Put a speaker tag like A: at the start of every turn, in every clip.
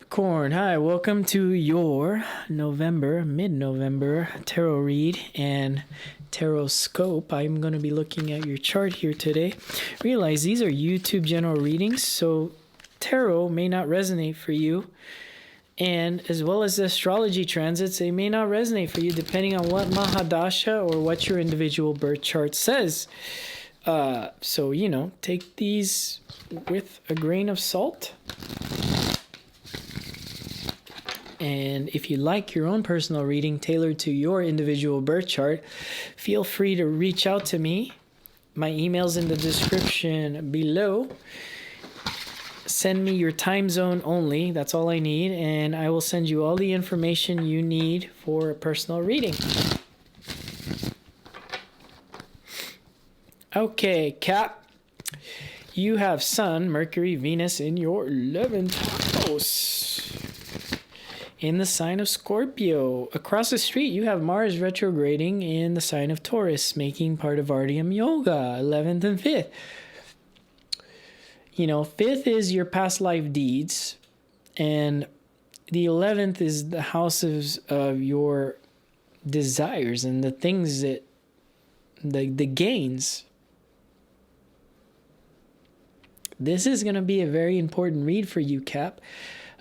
A: Capricorn, hi, welcome to your mid-November tarot read and tarot scope. I'm going to be looking at your chart here today. Realize these are YouTube general readings, so tarot may not resonate for you. And as well as the astrology transits, they may not resonate for you depending on what Mahadasha or what your individual birth chart says. So, take these with a grain of salt. And if you like your own personal reading tailored to your individual birth chart, feel free to reach out to me. My email's in the description below. Send me your time zone only. That's all I need. And I will send you all the information you need for a personal reading. Okay, Cap. You have Sun, Mercury, Venus in your 11th house. In the sign of Scorpio. Across the street, you have Mars retrograding in the sign of Taurus, making part of Ardham Yoga, 11th and 5th. 5th is your past life deeds, and the 11th is the houses of your desires and the things that, the gains. This is going to be a very important read for you, Cap.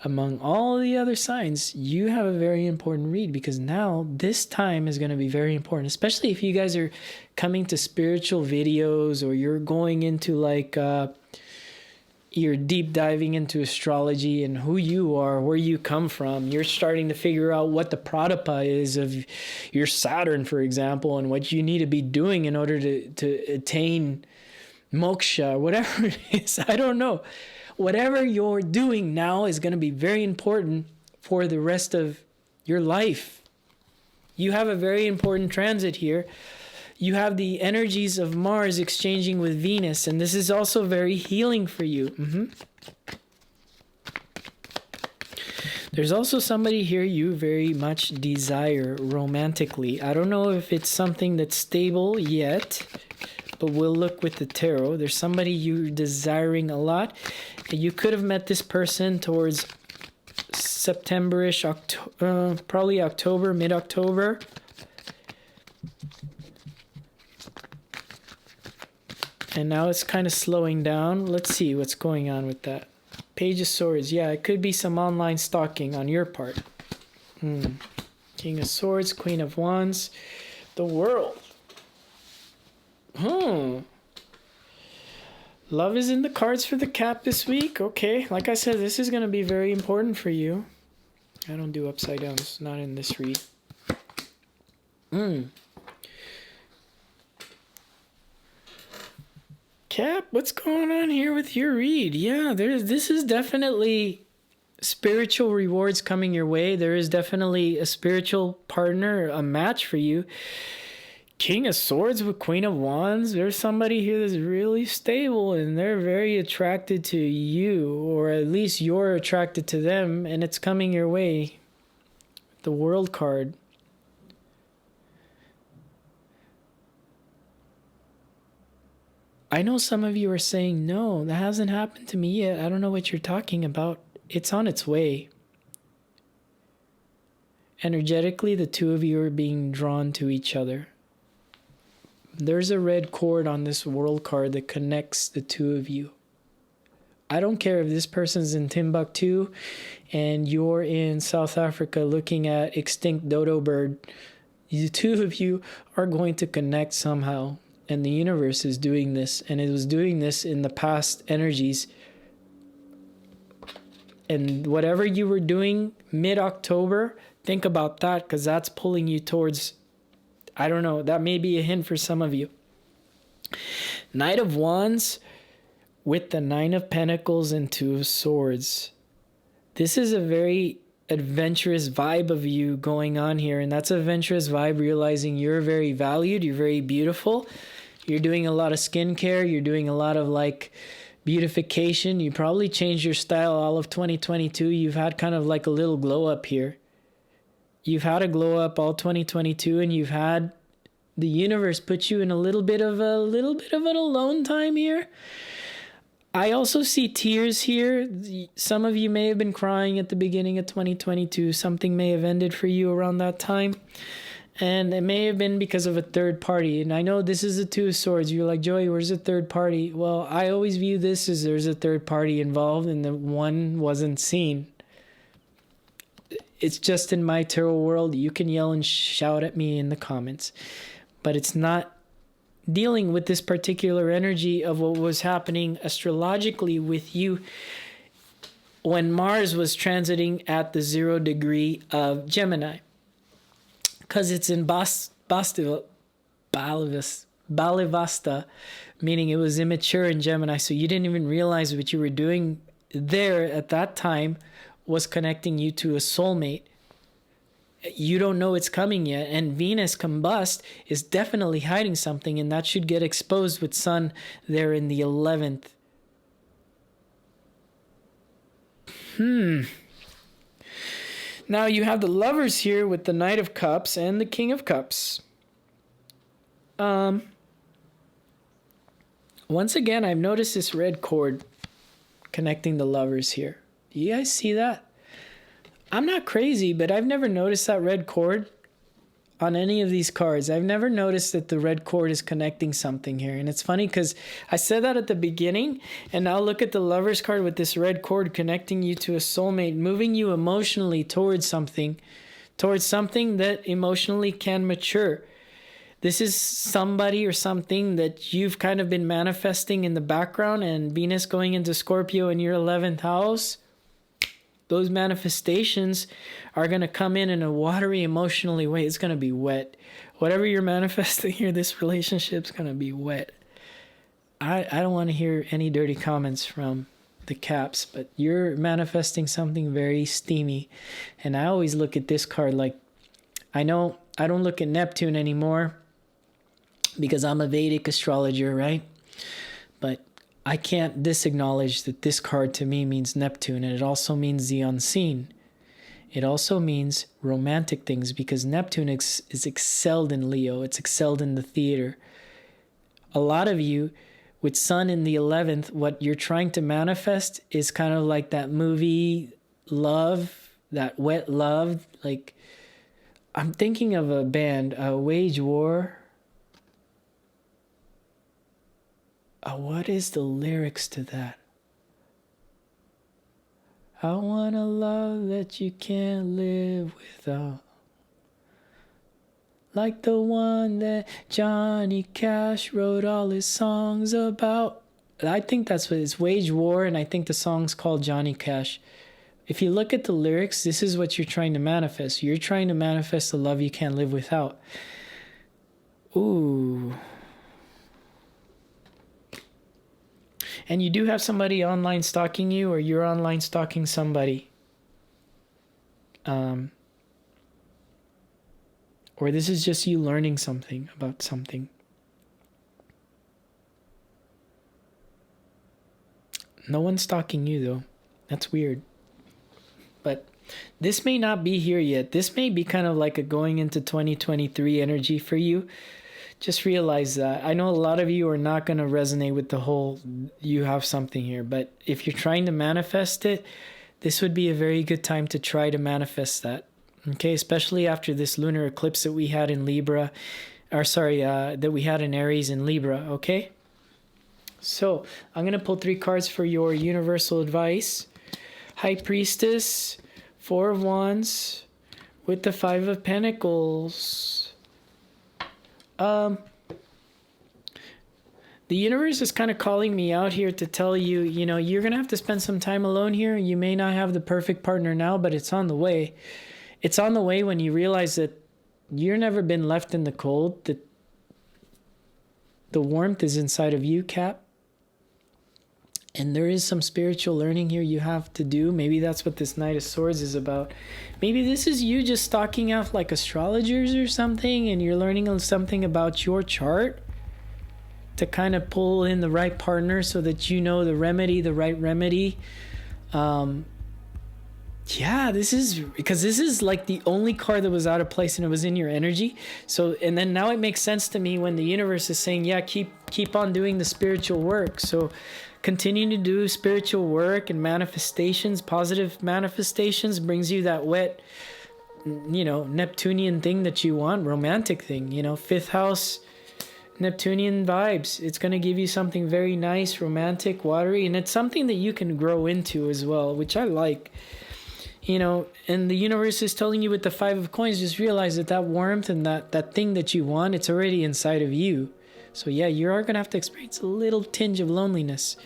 A: Among all the other signs, you have a very important read because now this time is going to be very important, especially if you guys are coming to spiritual videos or you're going into you're deep diving into astrology and who you are, where you come from. You're starting to figure out what the pratapa is of your Saturn, for example, and what you need to be doing in order to attain moksha, whatever it is. I don't know. Whatever you're doing now is going to be very important for the rest of your life. You have a very important transit here. You have the energies of Mars exchanging with Venus, and this is also very healing for you. There's also somebody here you very much desire romantically. I don't know if it's something that's stable yet, but we'll look with the tarot. There's somebody you're desiring a lot. You could have met this person towards September-ish, probably October, mid-October. And now it's kind of slowing down. Let's see what's going on with that. Page of Swords. Yeah, it could be some online stalking on your part. King of Swords, Queen of Wands, the World. Love is in the cards for the Cap this week. Okay, like I said, this is going to be very important for you. I don't do upside downs, not in this read. Cap, what's going on here with your read? Yeah, this is definitely spiritual rewards coming your way. There is definitely a spiritual partner, a match for you. King of Swords with Queen of Wands. There's somebody here that's really stable and they're very attracted to you, or at least you're attracted to them, and it's coming your way. The World card. I know some of you are saying, no, that hasn't happened to me yet. I don't know what you're talking about. It's on its way. Energetically, the two of you are being drawn to each other. There's a red cord on this World card that connects the two of you. I don't care if this person's in Timbuktu and you're in South Africa looking at extinct dodo bird. The two of you are going to connect somehow. And the universe is doing this. And it was doing this in the past energies. And whatever you were doing mid-October, think about that, because that's pulling you towards... I don't know. That may be a hint for some of you. Knight of Wands with the Nine of Pentacles and Two of Swords. This is a very adventurous vibe of you going on here. And that's an adventurous vibe, realizing you're very valued. You're very beautiful. You're doing a lot of skincare. You're doing a lot of beautification. You probably changed your style all of 2022. You've had kind of like a little glow up here. You've had a glow up all 2022, and you've had the universe put you in a little bit of an alone time here. I also see tears here. Some of you may have been crying at the beginning of 2022. Something may have ended for you around that time. And it may have been because of a third party. And I know this is a Two of Swords. You're like, Joey, where's the third party? Well, I always view this as there's a third party involved and the one wasn't seen. It's just in my tarot world. You can yell and shout at me in the comments. But it's not dealing with this particular energy of what was happening astrologically with you when Mars was transiting at the 0 degree of Gemini. Because it's in Balivasta, meaning it was immature in Gemini, so you didn't even realize what you were doing there at that time was connecting you to a soulmate. You don't know it's coming yet, and Venus combust is definitely hiding something, and that should get exposed with Sun there in the 11th. Now you have the Lovers here with the Knight of Cups and the King of Cups. Once again, I've noticed this red cord connecting the Lovers here. Do you guys see that? I'm not crazy, but I've never noticed that red cord on any of these cards. I've never noticed that the red cord is connecting something here. And it's funny because I said that at the beginning, and now look at the Lovers card with this red cord connecting you to a soulmate, moving you emotionally towards something that emotionally can mature. This is somebody or something that you've kind of been manifesting in the background, and Venus going into Scorpio in your 11th house. Those manifestations are going to come in a watery, emotionally way. It's going to be wet. Whatever you're manifesting here, this relationship's going to be wet. I don't want to hear any dirty comments from the Caps, but you're manifesting something very steamy. And I always look at this card like, I know I don't look at Neptune anymore because I'm a Vedic astrologer, right? But I can't disacknowledge that this card to me means Neptune, and it also means the unseen. It also means romantic things because Neptune is excelled in Leo. It's excelled in the theater. A lot of you, with Sun in the 11th, what you're trying to manifest is kind of like that movie Love, that wet love. Like, I'm thinking of a band, Wage War. What is the lyrics to that? I want a love that you can't live without. Like the one that Johnny Cash wrote all his songs about. I think that's what it's, Wage War, and I think the song's called Johnny Cash. If you look at the lyrics, this is what you're trying to manifest. You're trying to manifest a love you can't live without. Ooh. And you do have somebody online stalking you, or you're online stalking somebody. Or this is just you learning something about something. No one's stalking you, though. That's weird. But this may not be here yet. This may be kind of like a going into 2023 energy for you. Just realize that. I know a lot of you are not going to resonate with the whole you have something here, but if you're trying to manifest it, this would be a very good time to try to manifest that. Okay, especially after this lunar eclipse that we had in Libra, that we had in Aries and Libra, okay? So, I'm going to pull 3 cards for your universal advice. High Priestess, 4 of Wands, with the 5 of Pentacles. The universe is kind of calling me out here to tell you, you're going to have to spend some time alone here. You may not have the perfect partner now, but it's on the way. It's on the way when you realize that you've never been left in the cold, that the warmth is inside of you, Cap. And there is some spiritual learning here you have to do. Maybe that's what this Knight of Swords is about. Maybe this is you just stalking out like astrologers or something, and you're learning something about your chart to kind of pull in the right partner so that you know the right remedy. This is like the only card that was out of place and it was in your energy. So, and then now it makes sense to me when the universe is saying, yeah, keep on doing the spiritual work. So Continue to do spiritual work and manifestations. Positive manifestations brings you that wet, Neptunian thing that you want, romantic thing, 5th house Neptunian vibes. It's going to give you something very nice, romantic, watery, and it's something that you can grow into as well, which I like. And the universe is telling you with the 5 of coins, just realize that warmth and that thing that you want, it's already inside of you. So yeah, you are going to have to experience a little tinge of loneliness.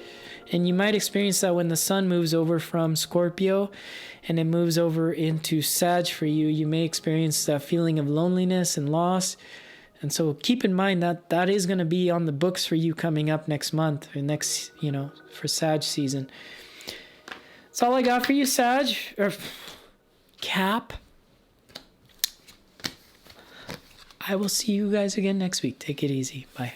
A: And you might experience that when the sun moves over from Scorpio and it moves over into Sag for you. You may experience that feeling of loneliness and loss. And so keep in mind that is going to be on the books for you coming up next month or next, for Sag season. That's all I got for you, Sag, or Cap. I will see you guys again next week. Take it easy. Bye.